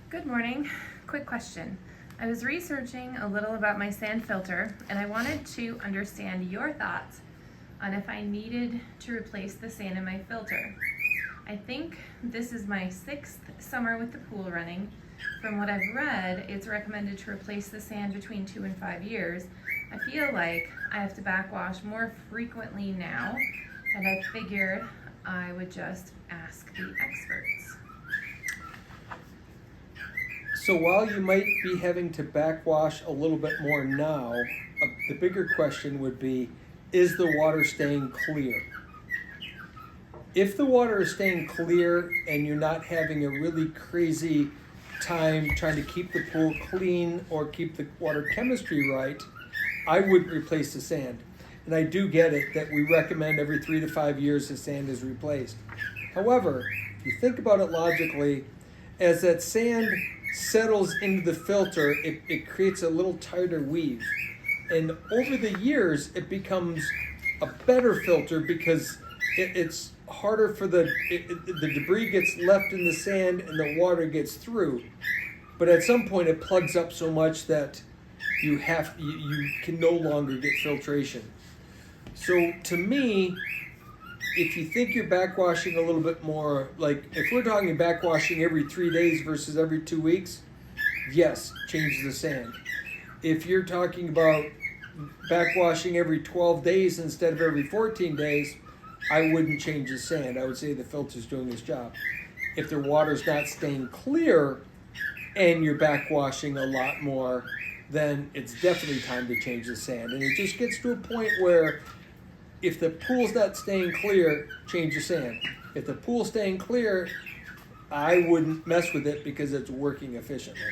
Good morning. Quick question. I was researching a little about my sand filter and I wanted to understand your thoughts on if I needed to replace the sand in my filter. I think this is my 6th summer with the pool running. From what I've read, it's recommended to replace the sand between 2 and 5 years. I feel like I have to backwash more frequently now, and I figured I would just ask the experts. So while you might be having to backwash a little bit more now, the bigger question would be, is the water staying clear? If the water is staying clear and you're not having a really crazy time trying to keep the pool clean or keep the water chemistry right, I would replace the sand. And I do get it that we recommend every 3 to 5 years the sand is replaced. However, if you think about it logically, as that sand settles into the filter, it creates a little tighter weave. And over the years, it becomes a better filter because it's harder for the debris gets left in the sand and the water gets through. But at some point, it plugs up so much that you can no longer get filtration. So to me, if you think you're backwashing a little bit more, like if we're talking backwashing every 3 days versus every 2 weeks, yes, change the sand. If you're talking about backwashing every 12 days instead of every 14 days, I wouldn't change the sand. I would say the filter's doing its job. If the water's not staying clear and you're backwashing a lot more, then it's definitely time to change the sand. And it just gets to a point where if the pool's not staying clear, change the sand. If the pool's staying clear, I wouldn't mess with it because it's working efficiently.